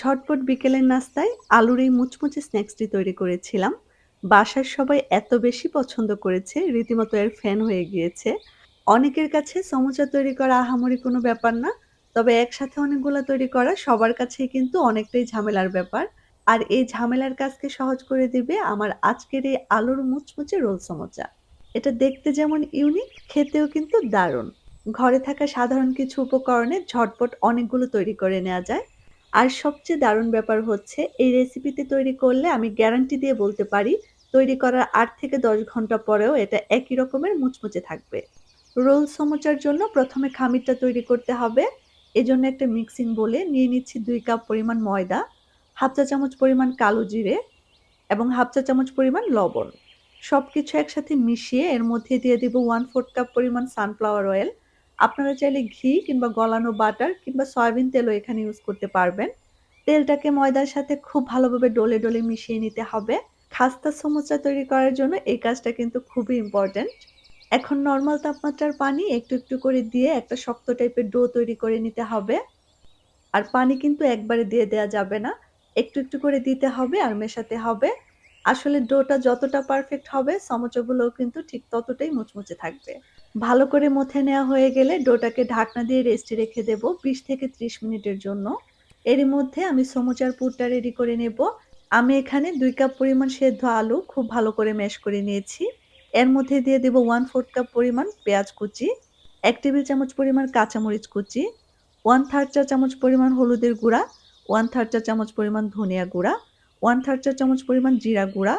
ঝটপট বিকেলের নাস্তায় আলুর এই মুচমুচে স্ন্যাক্সটি তৈরি করেছিলাম। বাসার সবাই এত বেশি পছন্দ করেছে, রীতিমতো এর ফ্যান হয়ে গিয়েছে। অনেকের কাছে সমোচা তৈরি করা আহামরি কোনো ব্যাপার না। তবে একসাথে অনেকগুলা তৈরি করা সবার কাছেই কিন্তু অনেকটাই ঝামেলার ব্যাপার। আর এই ঝামেলার কাজকে সহজ করে দিবে আমার আজকের এই আলুর মুচমুচে রোল সমোচা। এটা দেখতে যেমন ইউনিক, খেতেও কিন্তু দারুণ। ঘরে থাকা সাধারণ কিছু উপকরণে ঝটপট অনেকগুলো তৈরি করে নেওয়া যায়। আর সবচেয়ে দারুণ ব্যাপার হচ্ছে এই রেসিপিতে তৈরি করলে আমি গ্যারান্টি দিয়ে বলতে পারি তৈরি করার ৮ থেকে ১০ ঘন্টা পরেও এটা একই রকমের মুচমুচে থাকবে। রোল সমোচার জন্য প্রথমে খামিরটা তৈরি করতে হবে। এজন্য একটা মিক্সিং বোলে নিয়ে নিচ্ছি ২ কাপ পরিমাণ ময়দা, ১/২ চা চামচ পরিমাণ কালো জিরে এবং ১/২ চা চামচ পরিমাণ লবণ। সবকিছু একসাথে মিশিয়ে এর মধ্যে দিয়ে দিব 1/৪ কাপ পরিমাণ সানফ্লাওয়ার অয়েল। আপনারা চাইলে ঘি কিংবা গলানো বাটার কিংবা সয়াবিন তেলও এখানে ইউজ করতে পারবেন। তেলটাকে ময়দার সাথে খুব ভালোভাবে ডলে, ডলে মিশিয়ে নিতে হবে। খাস্তা সমোসা তৈরি করার জন্য এই কাজটা কিন্তু খুবই ইম্পোর্টেন্ট। এখন নরমাল তাপমাত্রার পানি একটু, একটু করে দিয়ে একটা শক্ত টাইপের ডো তৈরি করে নিতে হবে। আর পানি কিন্তু একবারে দিয়ে দেয়া যাবে না। একটু, একটু করে দিতে হবে আর মেশাতে হবে। আসলে ডোটা যতটা পারফেক্ট হবে সমোচাগুলোও কিন্তু ঠিক ততটাই মুচমুচে থাকবে। ভালো করে মথে নেওয়া হয়ে গেলে ডোটাকে ঢাকনা দিয়ে রেস্টে রেখে দেব ২০ থেকে ৩০ মিনিটের জন্য। এরই মধ্যে আমি সমোচার পুরটা রেডি করে নেব। আমি এখানে ২ কাপ পরিমাণ সেদ্ধ আলু খুব ভালো করে ম্যাশ করে নিয়েছি। এর মধ্যে দিয়ে দেব 1/৪ কাপ পরিমাণ পেঁয়াজ কুচি, ১ টেবিল চামচ পরিমাণ কাঁচামরিচ কুচি, 1/3 চা চামচ পরিমাণ হলুদের গুঁড়া, 1/3 চা চামচ পরিমাণ ধনিয়া গুঁড়া, 1/3 চা চামচ পরিমাণ জিরা গুঁড়া,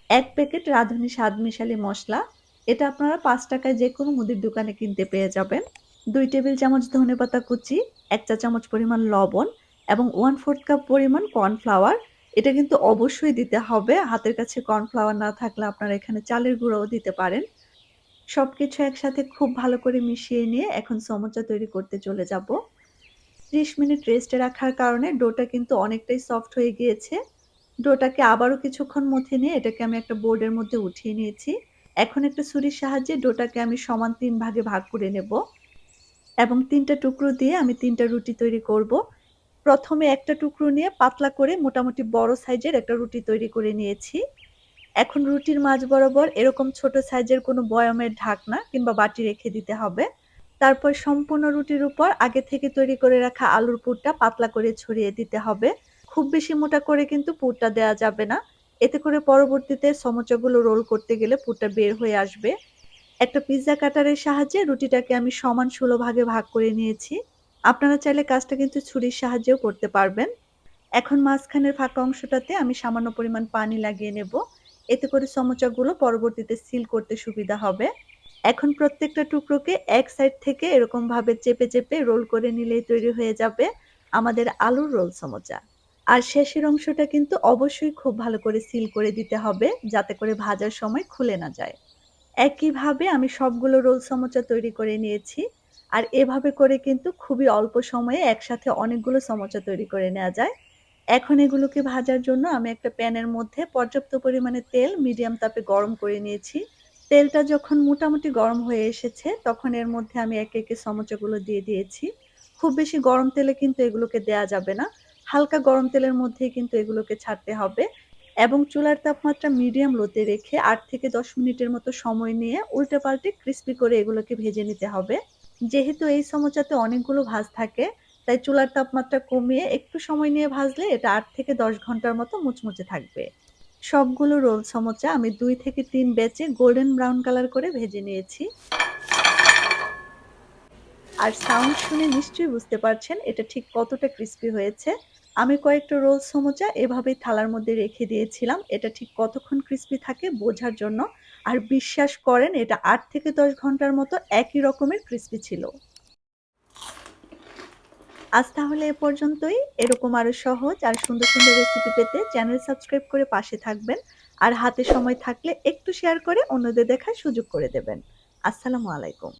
১ প্যাকেট রাঁধুনি স্বাদ মিশালি মসলা। এটা আপনারা ৳৫ য় যেকোনো মুদির দোকানে কিনতে পেয়ে যাবেন। ২ টেবিল চামচ ধনেপাতা কুচি, ১ চা চামচ পরিমাণ লবণ এবং 1/4 কাপ পরিমাণ কর্নফ্লাওয়ার। এটা কিন্তু অবশ্যই দিতে হবে। হাতের কাছে কর্নফ্লাওয়ার না থাকলে আপনারা এখানে চালের গুঁড়াও দিতে পারেন। সবকিছু একসাথে খুব ভালো করে মিশিয়ে নিয়ে এখন সমোচা তৈরি করতে চলে যাব। ৩০ মিনিট রেস্টে রাখার কারণে ডোটা কিন্তু অনেকটাই সফট হয়ে গিয়েছে। ডোটাকে আবারও কিছুক্ষণ মথে নিয়ে এটাকে আমি একটা বোর্ডের মধ্যে উঠিয়ে নিয়েছি। এখন একটা ছুরির সাহায্যে ডোটাকে আমি সমান ৩ ভাগে ভাগ করে নেব এবং ৩ টা টুকরো দিয়ে আমি ৩ টা রুটি তৈরি করব। প্রথমে একটা টুকরো নিয়ে পাতলা করে মোটামুটি বড় সাইজের একটা রুটি তৈরি করে নিয়েছি। এখন রুটির মাঝ বরাবর এরকম ছোট সাইজের কোনো বয়ামের ঢাকনা কিংবা বাটি রেখে দিতে হবে। তারপর সম্পূর্ণ রুটির উপর আগে থেকে তৈরি করে রাখা আলুর পুরটা পাতলা করে ছড়িয়ে দিতে হবে। খুব বেশি মোটা করে কিন্তু পুরটা দেয়া যাবে না। এতে করে পরবর্তীতে সমোচাগুলো রোল করতে গেলে পুরটা বের হয়ে আসবে। একটা পিজ্জা কাটারের সাহায্যে রুটিটাকে আমি সমান ১৬ ভাগে ভাগ করে নিয়েছি। আপনারা চাইলে কাজটা কিন্তু ছুরির সাহায্যেও করতে পারবেন। এখন মাঝখানের ফাঁকা অংশটাতে আমি সামান্য পরিমাণ পানি লাগিয়ে নেব। এতে করে সমোচাগুলো পরবর্তীতে সিল করতে সুবিধা হবে। এখন প্রত্যেকটা টুকরোকে এক সাইড থেকে এরকমভাবে চেপে, চেপে রোল করে নিলেই তৈরি হয়ে যাবে আমাদের আলুর রোল সমোচা। আর শেষের অংশটা কিন্তু অবশ্যই খুব ভালো করে সিল করে দিতে হবে যাতে করে ভাজার সময় খুলে না যায়। একইভাবে আমি সবগুলো রোল সমোচা তৈরি করে নিয়েছি। আর এভাবে করে কিন্তু খুবই অল্প সময়ে একসাথে অনেকগুলো সমোচা তৈরি করে নেয়া যায়। এখন এগুলোকে ভাজার জন্য আমি একটা প্যানের মধ্যে পর্যাপ্ত পরিমাণে তেল মিডিয়াম তাপে গরম করে নিয়েছি। তেলটা যখন মোটামুটি গরম হয়ে এসেছে তখন এর মধ্যে আমি একে, একে সমোচাগুলো দিয়ে দিয়েছি। খুব বেশি গরম তেলে কিন্তু এগুলোকে দেয়া যাবে না। হালকা গরম তেলের মধ্যেই কিন্তু এগুলোকে ছাড়তে হবে এবং চুলার তাপমাত্রা মিডিয়াম লোতে রেখে ৮ থেকে ১০ মিনিটের মতো সময় নিয়ে উল্টে পাল্টে ক্রিস্পি করে এগুলোকে ভেজে নিতে হবে। যেহেতু এই সমোচাতে অনেকগুলো ভাঁজ থাকে তাই চুলার তাপমাত্রা কমিয়ে একটু সময় নিয়ে ভাজলে এটা ৮ থেকে ১০ ঘন্টার মতো মুচমুচে থাকবে। সবগুলো রোল সমোচা আমি ২ থেকে ৩ ব্যাচে গোল্ডেন ব্রাউন কালার করে ভেজে নিয়েছি। আর সাউন্ড শুনে নিশ্চয়ই বুঝতে পারছেন এটা ঠিক কতটা ক্রিস্পি হয়েছে। আমি কয়েকটা রোল সমোচা এভাবেই থালার মধ্যে রেখে দিয়েছিলাম। এটা ঠিক কতক্ষণ ক্রিস্পি থাকে বোঝার জন্য। আর বিশ্বাস করেন এটা ৮ থেকে ১০ ঘন্টার মতো একই রকমের ক্রিস্পি ছিল। আজ তাহলে এ পর্যন্তই। এরকম আরো সহজ আর সুন্দর, সুন্দর রেসিপি পেতে চ্যানেল সাবস্ক্রাইব করে পাশে থাকবেন। আর হাতে সময় থাকলে একটু শেয়ার করে অন্যদের দেখার সুযোগ করে দেবেন। আসসালামু আলাইকুম।